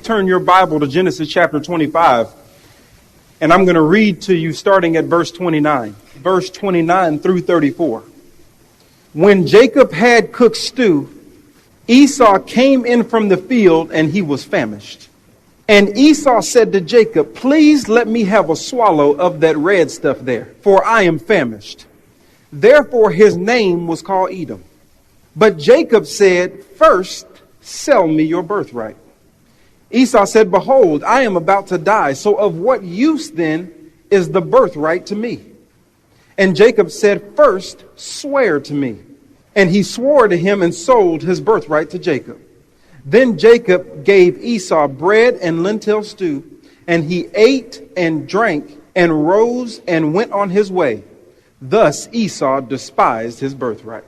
turn your Bible to Genesis chapter 25, and I'm going to read to you starting at verse 29 through 34. When Jacob had cooked stew, Esau came in from the field, and he was famished. And Esau said to Jacob, "Please let me have a swallow of that red stuff there, for I am famished." Therefore his name was called Edom. But Jacob said, "First, sell me your birthright." Esau said, "Behold, I am about to die, so of what use then is the birthright to me?" And Jacob said, "First, swear to me." And he swore to him and sold his birthright to Jacob. Then Jacob gave Esau bread and lentil stew, and he ate and drank and rose and went on his way. Thus Esau despised his birthright.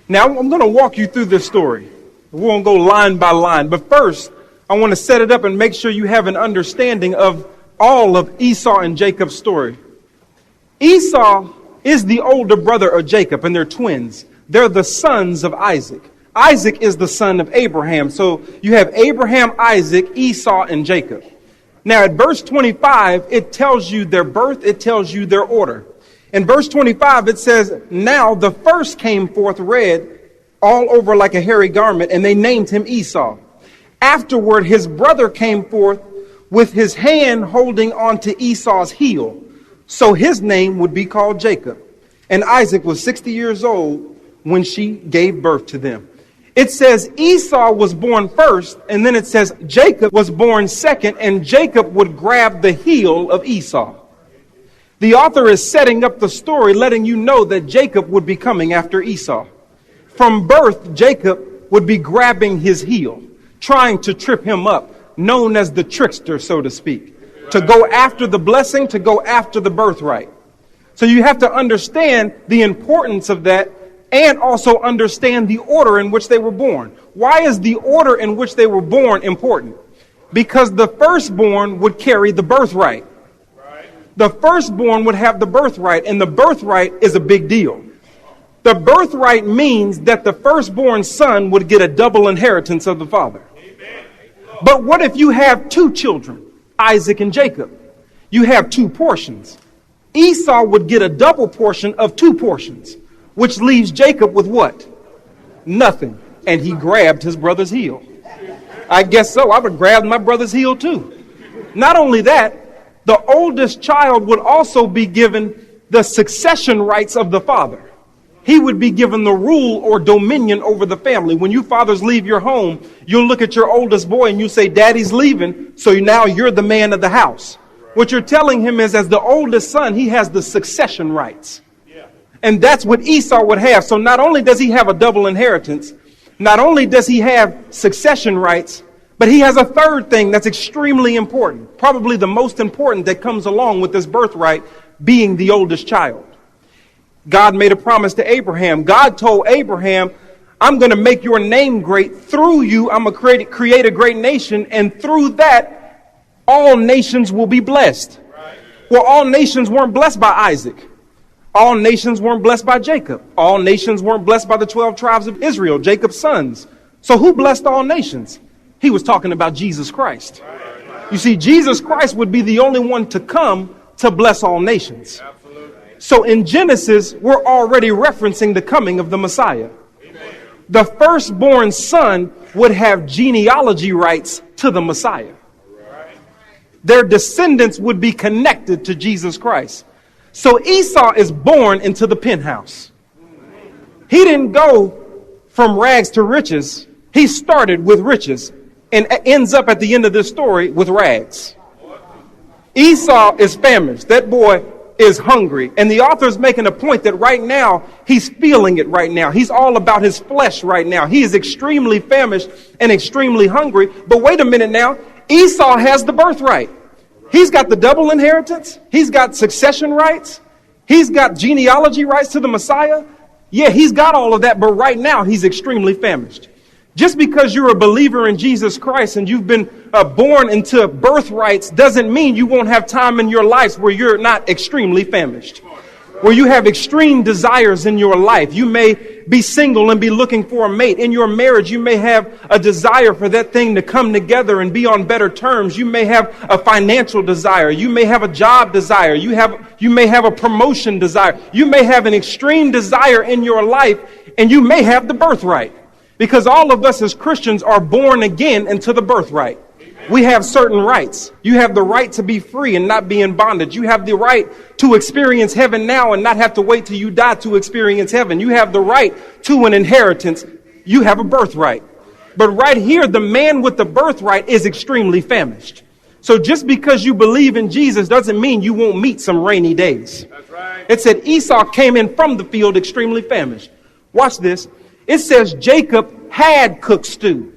Now I'm going to walk you through this story. We won't go line by line, but first I want to set it up and make sure you have an understanding of all of Esau and Jacob's story. Esau is the older brother of Jacob, and they're twins. They're the sons of Isaac. Isaac is the son of Abraham. So you have Abraham, Isaac, Esau, and Jacob. Now at verse 25, it tells you their birth, it tells you their order. In verse 25, it says, "Now the first came forth red all over like a hairy garment, and they named him Esau. Afterward, his brother came forth with his hand holding on to Esau's heel. So his name would be called Jacob. And Isaac was 60 years old when she gave birth to them." It says Esau was born first, and then it says Jacob was born second, and Jacob would grab the heel of Esau. The author is setting up the story, letting you know that Jacob would be coming after Esau. From birth, Jacob would be grabbing his heel, trying to trip him up, known as the trickster, so to speak, to go after the blessing, to go after the birthright. So you have to understand the importance of that, and also understand the order in which they were born. Why is the order in which they were born important? Because the firstborn would carry the birthright. The firstborn would have the birthright, and the birthright is a big deal. The birthright means that the firstborn son would get a double inheritance of the father. But what if you have two children, Isaac and Jacob? You have two portions. Esau would get a double portion of two portions, which leaves Jacob with what? Nothing. And he grabbed his brother's heel. I guess so. I would grab my brother's heel too. Not only that, the oldest child would also be given the succession rights of the father. He would be given the rule or dominion over the family. When you fathers leave your home, you'll look at your oldest boy and you say, "Daddy's leaving, so now you're the man of the house." What you're telling him is, as the oldest son, he has the succession rights. And that's what Esau would have. So not only does he have a double inheritance, not only does he have succession rights, but he has a third thing that's extremely important, probably the most important that comes along with this birthright, being the oldest child. God made a promise to Abraham. God told Abraham, "I'm going to make your name great. Through you, I'm going to create a great nation, and through that, all nations will be blessed." Well, all nations weren't blessed by Isaac. All nations weren't blessed by Jacob. All nations weren't blessed by the 12 tribes of Israel, Jacob's sons. So who blessed all nations? He was talking about Jesus Christ. You see, Jesus Christ would be the only one to come to bless all nations. So in Genesis, we're already referencing the coming of the Messiah. The firstborn son would have genealogy rights to the Messiah. Their descendants would be connected to Jesus Christ. So Esau is born into the penthouse. He didn't go from rags to riches. He started with riches and ends up at the end of this story with rags. Esau is famished. That boy is hungry. And the author is making a point that right now, he's feeling it right now. He's all about his flesh right now. He is extremely famished and extremely hungry. But wait a minute now. Esau has the birthright. He's got the double inheritance. He's got succession rights. He's got genealogy rights to the Messiah. Yeah, he's got all of that. But right now, he's extremely famished. Just because you're a believer in Jesus Christ and you've been born into birthrights doesn't mean you won't have time in your life where you're not extremely famished, where you have extreme desires in your life. You may be single and be looking for a mate. In your marriage, you may have a desire for that thing to come together and be on better terms. You may have a financial desire. You may have a job desire. You may have a promotion desire. You may have an extreme desire in your life, and you may have the birthright. Because all of us as Christians are born again into the birthright. We have certain rights. You have the right to be free and not be in bondage. You have the right to experience heaven now and not have to wait till you die to experience heaven. You have the right to an inheritance. You have a birthright. But right here, the man with the birthright is extremely famished. So just because you believe in Jesus doesn't mean you won't meet some rainy days. That's right. It said Esau came in from the field extremely famished. Watch this. It says Jacob had cooked stew.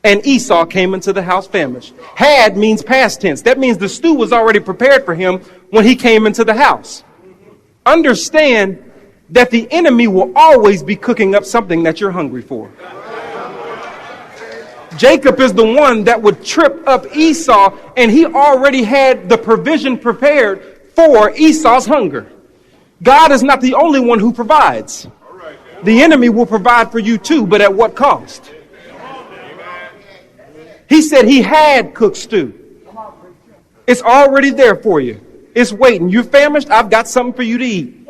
And Esau came into the house famished. Had means past tense. That means the stew was already prepared for him when he came into the house. Understand that the enemy will always be cooking up something that you're hungry for. Jacob is the one that would trip up Esau, and he already had the provision prepared for Esau's hunger. God is not the only one who provides. The enemy will provide for you too, but at what cost? He said he had cooked stew. It's already there for you. It's waiting. You're famished? I've got something for you to eat.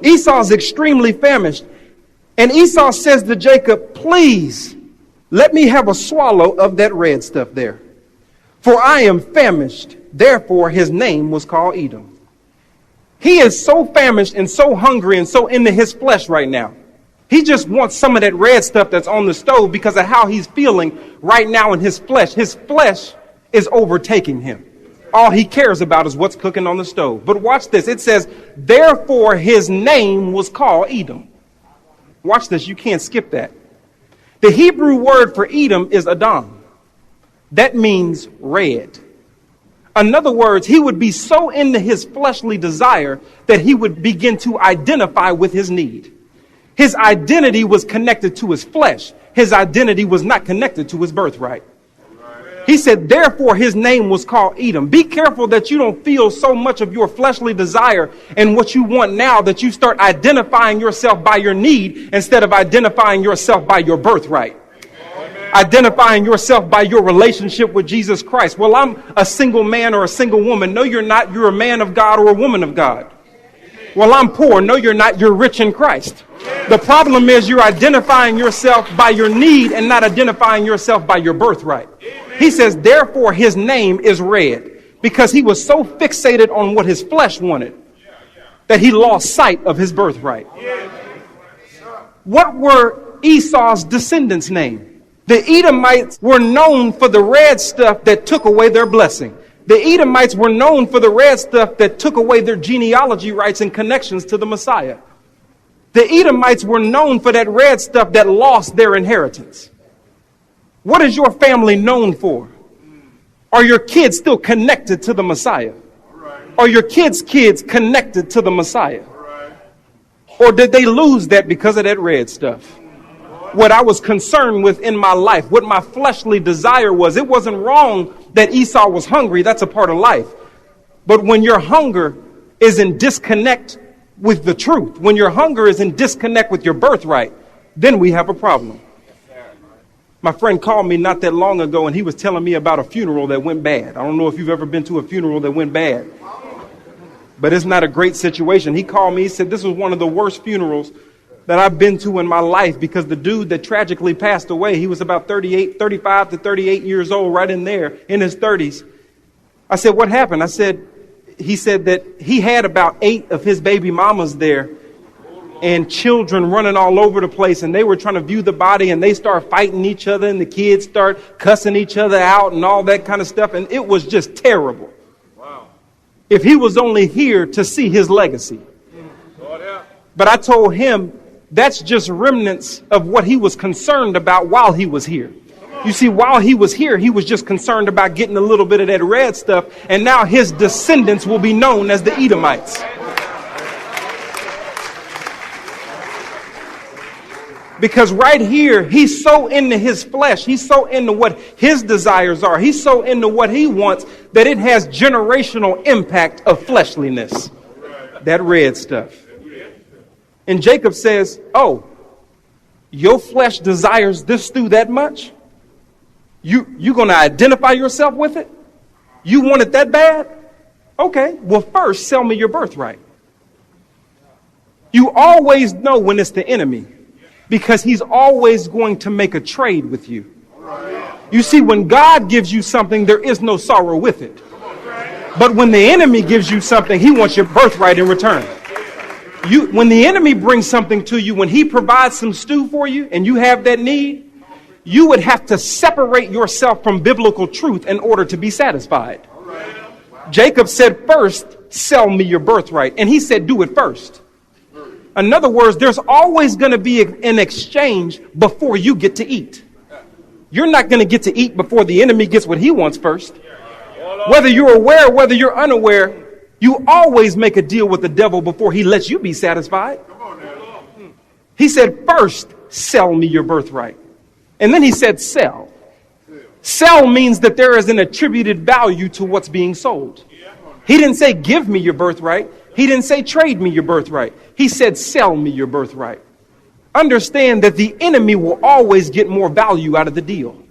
Esau's extremely famished. And Esau says to Jacob, please, let me have a swallow of that red stuff there. For I am famished. Therefore, his name was called Edom. He is so famished and so hungry and so into his flesh right now. He just wants some of that red stuff that's on the stove because of how he's feeling right now in his flesh. His flesh is overtaking him. All he cares about is what's cooking on the stove. But watch this. It says, therefore his name was called Edom. Watch this. You can't skip that. The Hebrew word for Edom is Adam. That means red. In other words, he would be so into his fleshly desire that he would begin to identify with his need. His identity was connected to his flesh. His identity was not connected to his birthright. He said, therefore, his name was called Edom. Be careful that you don't feel so much of your fleshly desire and what you want now that you start identifying yourself by your need instead of identifying yourself by your birthright. Identifying yourself by your relationship with Jesus Christ. Well, I'm a single man or a single woman. No, you're not. You're a man of God or a woman of God. Well, I'm poor. No, you're not. You're rich in Christ. The problem is you're identifying yourself by your need and not identifying yourself by your birthright. He says, therefore, his name is red because he was so fixated on what his flesh wanted that he lost sight of his birthright. What were Esau's descendants' name? The Edomites were known for the red stuff that took away their blessing. The Edomites were known for the red stuff that took away their genealogy rights and connections to the Messiah. The Edomites were known for that red stuff that lost their inheritance. What is your family known for? Are your kids still connected to the Messiah? Are your kids' kids connected to the Messiah? Or did they lose that because of that red stuff? What I was concerned with in my life, what my fleshly desire was, it wasn't wrong that Esau was hungry. That's a part of life. But when your hunger is in disconnect with the truth, when your hunger is in disconnect with your birthright, then we have a problem. My friend called me not that long ago and he was telling me about a funeral that went bad. I don't know if you've ever been to a funeral that went bad, but it's not a great situation. He called me, he said this was one of the worst funerals that I've been to in my life because the dude that tragically passed away, he was about 35 to 38 years old, right in there in his 30s. I said, what happened? He said that he had about 8 of his baby mamas there and children running all over the place. And they were trying to view the body and they start fighting each other and the kids start cussing each other out and all that kind of stuff. And it was just terrible. Wow. If he was only here to see his legacy. But I told him that's just remnants of what he was concerned about while he was here. You see, while he was here, he was just concerned about getting a little bit of that red stuff. And now his descendants will be known as the Edomites. Because right here, he's so into his flesh. He's so into what his desires are. He's so into what he wants that it has generational impact of fleshliness. That red stuff. And Jacob says, oh, Your flesh desires this stew that much? You're going to identify yourself with it? You want it that bad? Okay, well, first, sell me your birthright. You always know when it's the enemy because he's always going to make a trade with you. You see, when God gives you something, there is no sorrow with it. But when the enemy gives you something, he wants your birthright in return. When the enemy brings something to you, when he provides some stew for you and you have that need, you would have to separate yourself from biblical truth in order to be satisfied. Jacob said, first, sell me your birthright. And he said, do it first. In other words, there's always going to be an exchange before you get to eat. You're not going to get to eat before the enemy gets what he wants first. Whether you're aware, whether you're unaware, you always make a deal with the devil before he lets you be satisfied. He said, first, sell me your birthright. And then he said, sell. Sell means that there is an attributed value to what's being sold. He didn't say, give me your birthright. He didn't say, trade me your birthright. He said, sell me your birthright. Understand that the enemy will always get more value out of the deal.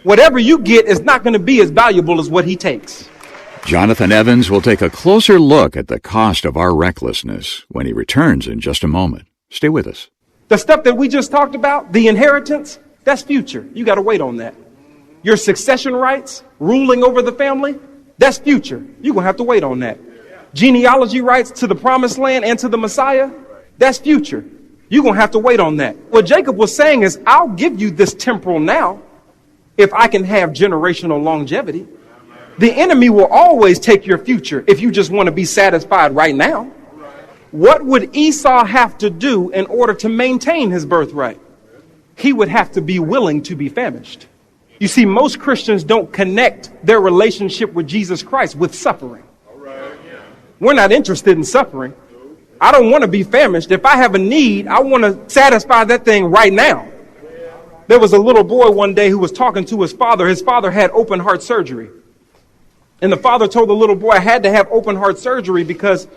Whatever you get is not going to be as valuable as what he takes. Jonathan Evans will take a closer look at the cost of our recklessness when he returns in just a moment. Stay with us. The stuff that we just talked about, the inheritance, that's future. You got to wait on that. Your succession rights, ruling over the family, that's future. You're going to have to wait on that. Genealogy rights to the promised land and to the Messiah, that's future. You're going to have to wait on that. What Jacob was saying is, I'll give you this temporal now if I can have generational longevity. The enemy will always take your future if you just want to be satisfied right now. What would Esau have to do in order to maintain his birthright? He would have to be willing to be famished. You see, most Christians don't connect their relationship with Jesus Christ with suffering. We're not interested in suffering. I don't want to be famished. If I have a need, I want to satisfy that thing right now. There was a little boy one day who was talking to his father. His father had open heart surgery. And the father told the little boy, I had to have open heart surgery because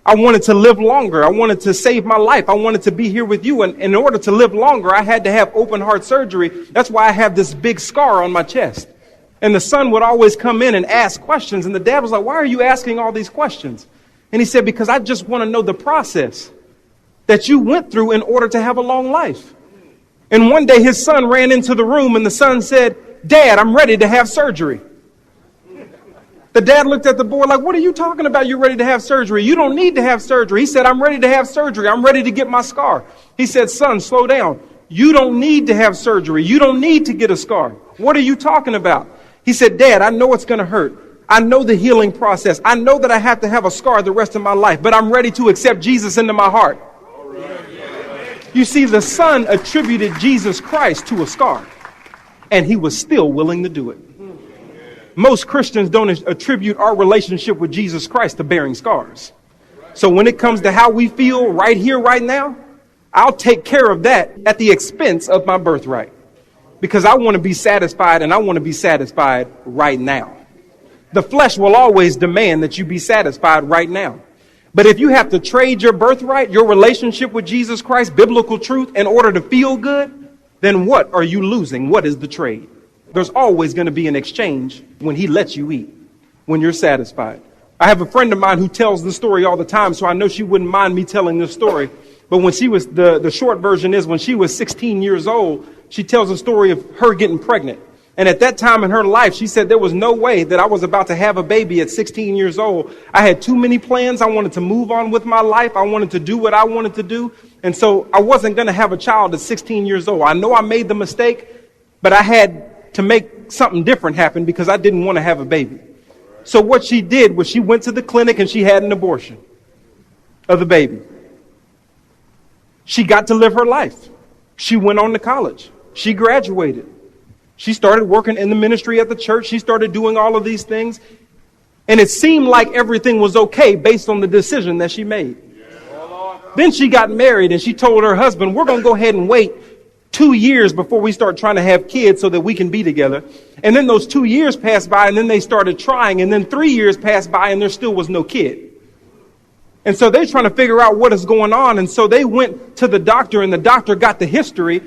I wanted to live longer. I wanted to save my life. I wanted to be here with you. And in order to live longer, I had to have open heart surgery. That's why I have this big scar on my chest. And the son would always come in and ask questions. And the dad was like, why are you asking all these questions? And he said, because I just want to know the process that you went through in order to have a long life. And one day his son ran into the room and the son said, Dad, I'm ready to have surgery. The dad looked at the boy like, what are you talking about? You're ready to have surgery. You don't need to have surgery. He said, I'm ready to have surgery. I'm ready to get my scar. He said, son, slow down. You don't need to have surgery. You don't need to get a scar. What are you talking about? He said, Dad, I know it's going to hurt. I know the healing process. I know that I have to have a scar the rest of my life, but I'm ready to accept Jesus into my heart. You see, the son attributed Jesus Christ to a scar, and he was still willing to do it. Most Christians don't attribute our relationship with Jesus Christ to bearing scars. So when it comes to how we feel right here, right now, I'll take care of that at the expense of my birthright. Because I want to be satisfied, and I want to be satisfied right now. The flesh will always demand that you be satisfied right now. But if you have to trade your birthright, your relationship with Jesus Christ, biblical truth, in order to feel good, then what are you losing? What is the trade? There's always going to be an exchange when he lets you eat, when you're satisfied. I have a friend of mine who tells the story all the time, so I know she wouldn't mind me telling this story. But when she was, the short version is when she was 16 years old, she tells a story of her getting pregnant. And at that time in her life, she said there was no way that I was about to have a baby at 16 years old. I had too many plans. I wanted to move on with my life. I wanted to do what I wanted to do. And so I wasn't going to have a child at 16 years old. I know I made the mistake, but I had to make something different happen because I didn't want to have a baby. So what she did was she went to the clinic and she had an abortion of the baby. She got to live her life. She went on to college. She graduated. She started working in the ministry at the church. She started doing all of these things. And it seemed like everything was okay based on the decision that she made. Then she got married and she told her husband, we're going to go ahead and wait 2 years before we start trying to have kids so that we can be together. And then those 2 years passed by and then they started trying. And then 3 years passed by and there still was no kid. And so they're trying to figure out what is going on. And so they went to the doctor, and the doctor got the history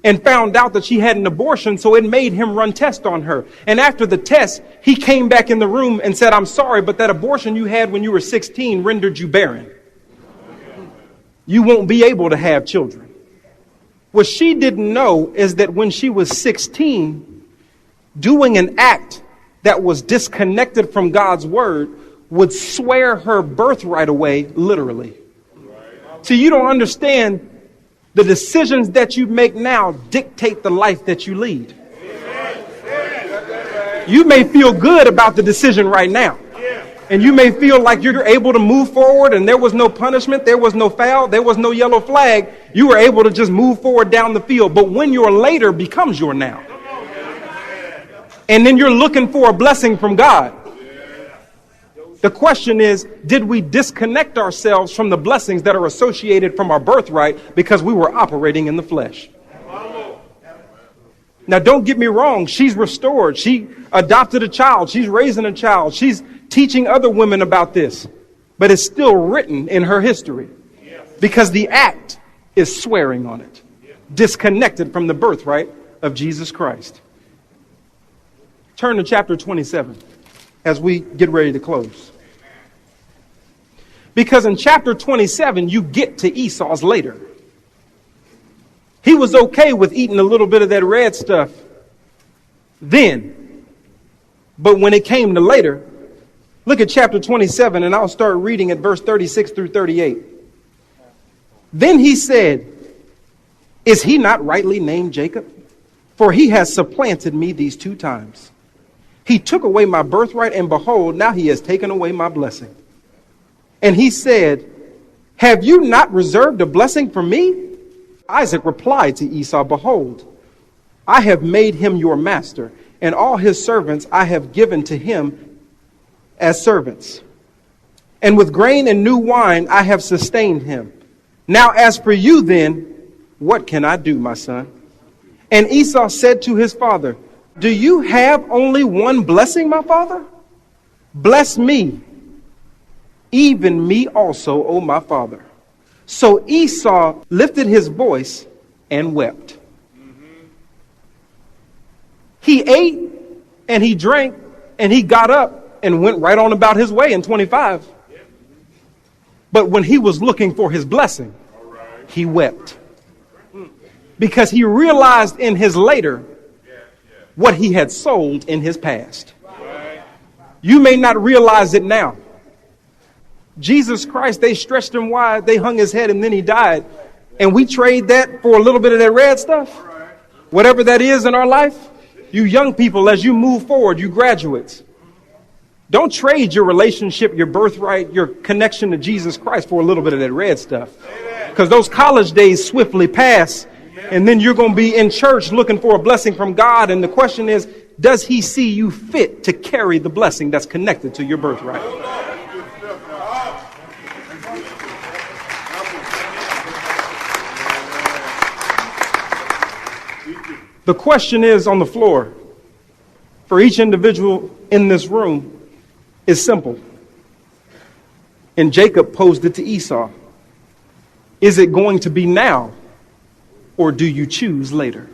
and found out that she had an abortion. So it made him run tests on her. And after the test, he came back in the room and said, "I'm sorry, but that abortion you had when you were 16 rendered you barren. You won't be able to have children." What she didn't know is that when she was 16, doing an act that was disconnected from God's word would swear her birthright away, literally. See, you don't understand, the decisions that you make now dictate the life that you lead. You may feel good about the decision right now. And you may feel like you're able to move forward and there was no punishment, there was no foul, there was no yellow flag. You were able to just move forward down the field. But when your later becomes your now, and then you're looking for a blessing from God, the question is, did we disconnect ourselves from the blessings that are associated from our birthright because we were operating in the flesh? Now, don't get me wrong. She's restored. She adopted a child. She's raising a child. She's teaching other women about this. But it's still written in her history because the act is swearing on it, disconnected from the birthright of Jesus Christ. Turn to chapter 27 as we get ready to close. Because in chapter 27, you get to Esau's later. He was okay with eating a little bit of that red stuff then. But when it came to later, look at chapter 27, and I'll start reading at verse 36 through 38. Then he said, "Is he not rightly named Jacob? For he has supplanted me these 2 times. He took away my birthright, and behold, now he has taken away my blessing." And he said, "Have you not reserved a blessing for me?" Isaac replied to Esau, "Behold, I have made him your master, and all his servants I have given to him as servants. And with grain and new wine I have sustained him. Now as for you then, what can I do, my son?" And Esau said to his father, "Do you have only one blessing, my father? Bless me, even me also, O my father." So Esau lifted his voice and wept. He ate and he drank and he got up and went right on about his way in 25. But when he was looking for his blessing, he wept. Because he realized in his later what he had sold in his past. You may not realize it now. Jesus Christ, they stretched him wide, they hung his head, and then he died. And we trade that for a little bit of that red stuff. Whatever that is in our life. You young people, as you move forward, you graduates, don't trade your relationship, your birthright, your connection to Jesus Christ for a little bit of that red stuff. Because those college days swiftly pass. And then you're going to be in church looking for a blessing from God. And the question is, does he see you fit to carry the blessing that's connected to your birthright? The question is on the floor for each individual in this room is simple. And Jacob posed it to Esau. Is it going to be now, or do you choose later?